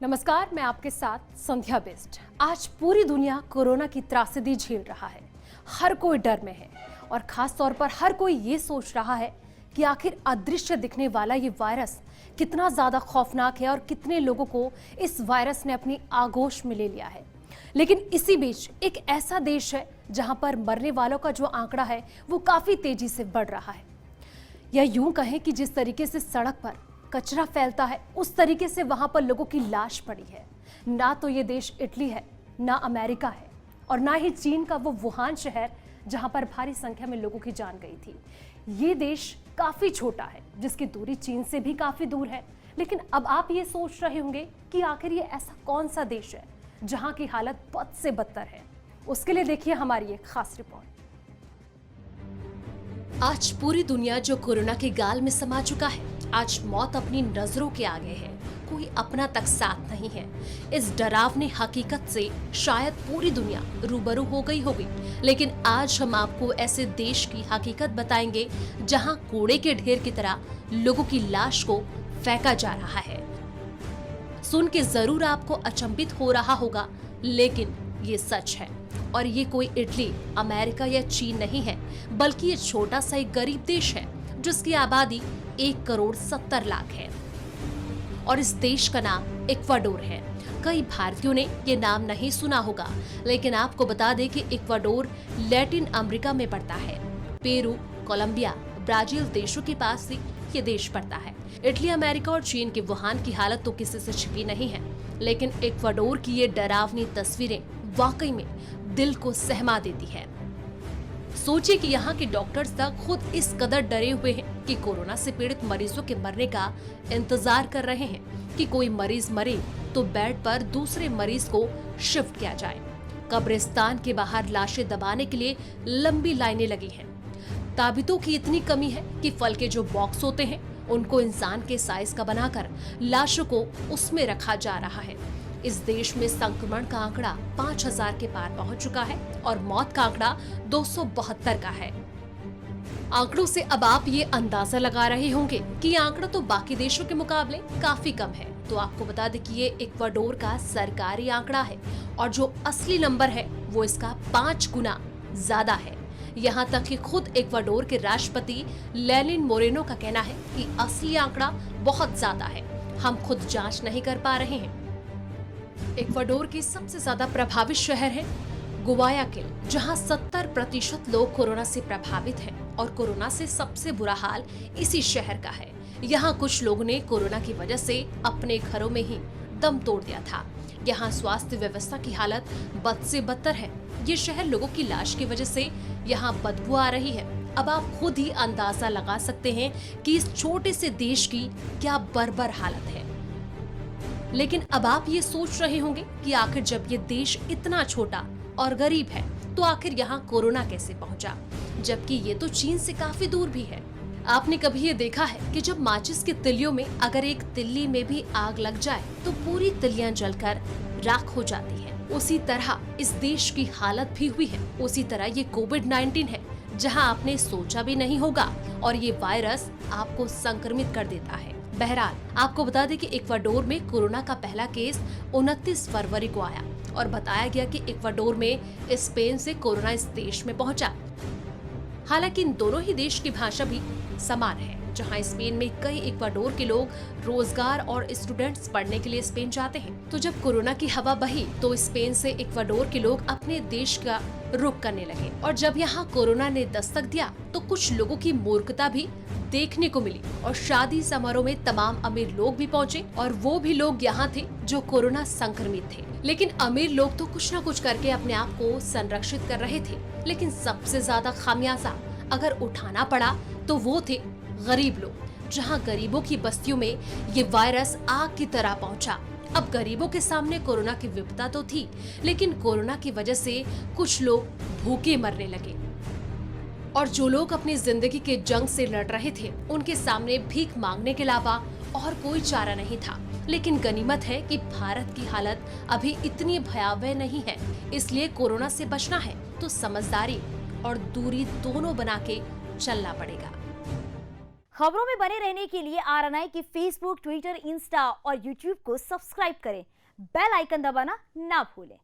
नमस्कार, मैं आपके साथ संध्या बेस्ट। आज पूरी दुनिया कोरोना की त्रासदी झेल रहा है। हर कोई डर में है और खास तौर पर हर कोई ये सोच रहा है कि आखिर अदृश्य दिखने वाला ये वायरस कितना ज्यादा खौफनाक है और कितने लोगों को इस वायरस ने अपनी आगोश में ले लिया है। लेकिन इसी बीच एक ऐसा देश है जहां पर मरने वालों का जो आंकड़ा है वो काफी तेजी से बढ़ रहा है। या यूं कहें कि जिस तरीके से सड़क पर कचरा फैलता है उस तरीके से वहां पर लोगों की लाश पड़ी है। ना तो ये देश इटली है, ना अमेरिका है और ना ही चीन का वो वुहान शहर जहां पर भारी संख्या में लोगों की जान गई थी। ये देश काफी छोटा है जिसकी दूरी चीन से भी काफी दूर है। लेकिन अब आप ये सोच रहे होंगे कि आखिर ये ऐसा कौन सा देश है जहां की हालत बद से बदतर है। उसके लिए देखिए हमारी एक खास रिपोर्ट। आज पूरी दुनिया जो कोरोना के गाल में समा चुका है, आज मौत अपनी नजरों के आगे है, कोई अपना तक साथ नहीं है। इस डरावनी हकीकत से शायद पूरी दुनिया रूबरू हो गई होगी, लेकिन आज हम आपको ऐसे देश की हकीकत बताएंगे जहां कूड़े के ढेर की तरह लोगों की लाश को फेंका जा रहा है। सुन के जरूर आपको अचंभित हो रहा होगा, लेकिन ये सच है। और ये कोई इटली, अमेरिका या चीन नहीं है, बल्कि ये छोटा सा एक गरीब देश है जिसकी आबादी 1,70,00,000 है और इस देश का नाम इक्वाडोर है। कई भारतीयों ने ये नाम नहीं सुना होगा, लेकिन आपको बता दें कि इक्वाडोर लैटिन अमेरिका में पड़ता है। पेरू, कोलंबिया, ब्राजील देशों के पास से ये देश पड़ता है। इटली, अमेरिका और चीन के वुहान की हालत तो किसी से छिपी नहीं है, लेकिन इक्वाडोर की ये डरावनी तस्वीरें वाकई में दिल को सहमा देती है। सोचिए कि यहाँ के डॉक्टर्स तक खुद इस कदर डरे हुए हैं कि कोरोना से पीड़ित मरीजों के मरने का इंतजार कर रहे हैं कि कोई मरीज मरे तो बेड पर दूसरे मरीज को शिफ्ट किया जाए। कब्रिस्तान के बाहर लाशें दबाने के लिए लंबी लाइनें लगी हैं। ताबीतों की इतनी कमी है कि फल के जो बॉक्स होते हैं उनको इंसान के साइज का बनाकर लाशों को उसमें रखा जा रहा है। इस देश में संक्रमण का आंकड़ा 5,000 के पार पहुंच चुका है और मौत का आंकड़ा 272 का है। आंकड़ों से अब आप ये अंदाजा लगा रहे होंगे कि ये आंकड़ा तो बाकी देशों के मुकाबले काफी कम है। तो आपको बता दें कि ये इक्वाडोर का सरकारी आंकड़ा है और जो असली नंबर है वो इसका 5 गुना ज्यादा है। यहाँ तक कि खुद इक्वाडोर के राष्ट्रपति लेनिन मोरेनो का कहना है कि असली आंकड़ा बहुत ज्यादा है, हम खुद जांच नहीं कर पा रहे हैं। इक्वाडोर के सबसे ज्यादा प्रभावित शहर है गुआयाकिल, जहां 70% लोग कोरोना से प्रभावित हैं और कोरोना से सबसे बुरा हाल इसी शहर का है। यहाँ कुछ लोगों ने कोरोना की वजह से अपने घरों में ही दम तोड़ दिया था। यहाँ स्वास्थ्य व्यवस्था की हालत बद से बदतर है। ये शहर लोगों की लाश की वजह से यहाँ बदबू आ रही है। अब आप खुद ही अंदाजा लगा सकते हैं कि इस छोटे से देश की क्या बर्बर हालत है। लेकिन अब आप ये सोच रहे होंगे कि आखिर जब ये देश इतना छोटा और गरीब है तो आखिर यहाँ कोरोना कैसे पहुंचा, जबकि ये तो चीन से काफी दूर भी है। आपने कभी ये देखा है कि जब माचिस की तिल्लियों में अगर एक तिल्ली में भी आग लग जाए तो पूरी तिल्लियां जलकर राख हो जाती हैं। उसी तरह इस देश की हालत भी हुई है। उसी तरह ये कोविड-19 है, जहां आपने सोचा भी नहीं होगा और ये वायरस आपको संक्रमित कर देता है। बहरहाल आपको बता दें कि इक्वाडोर में कोरोना का पहला केस 29 फरवरी को आया और बताया गया कि इक्वाडोर में स्पेन से कोरोना इस देश में पहुंचा। हालांकि इन दोनों ही देश की भाषा भी समान है। जहां स्पेन में कई इक्वाडोर के लोग रोजगार और स्टूडेंट्स पढ़ने के लिए स्पेन जाते हैं, तो जब कोरोना की हवा बही तो स्पेन से इक्वाडोर के लोग अपने देश का रुख करने लगे। और जब यहाँ कोरोना ने दस्तक दिया तो कुछ लोगों की मूर्खता भी देखने को मिली और शादी समारोह में तमाम अमीर लोग भी पहुँचे और वो भी लोग यहाँ थे जो कोरोना संक्रमित थे। लेकिन अमीर लोग तो कुछ न कुछ करके अपने आप को संरक्षित कर रहे थे, लेकिन सबसे ज्यादा खामियाजा अगर उठाना पड़ा तो वो थे गरीब लोग। जहां गरीबों की बस्तियों में ये वायरस आग की तरह पहुंचा। अब गरीबों के सामने कोरोना की विपदा तो थी, लेकिन कोरोना की वजह से कुछ लोग भूखे मरने लगे और जो लोग अपनी जिंदगी के जंग से लड़ रहे थे उनके सामने भीख मांगने के अलावा और कोई चारा नहीं था। लेकिन गनीमत है कि भारत की हालत अभी इतनी भयावह नहीं है, इसलिए कोरोना से बचना है तो समझदारी और दूरी दोनों बना के चलना पड़ेगा। खबरों में बने रहने के लिए RNI की फेसबुक, ट्विटर, इंस्टा और यूट्यूब को सब्सक्राइब करें बेल आइकन दबाना ना भूलें।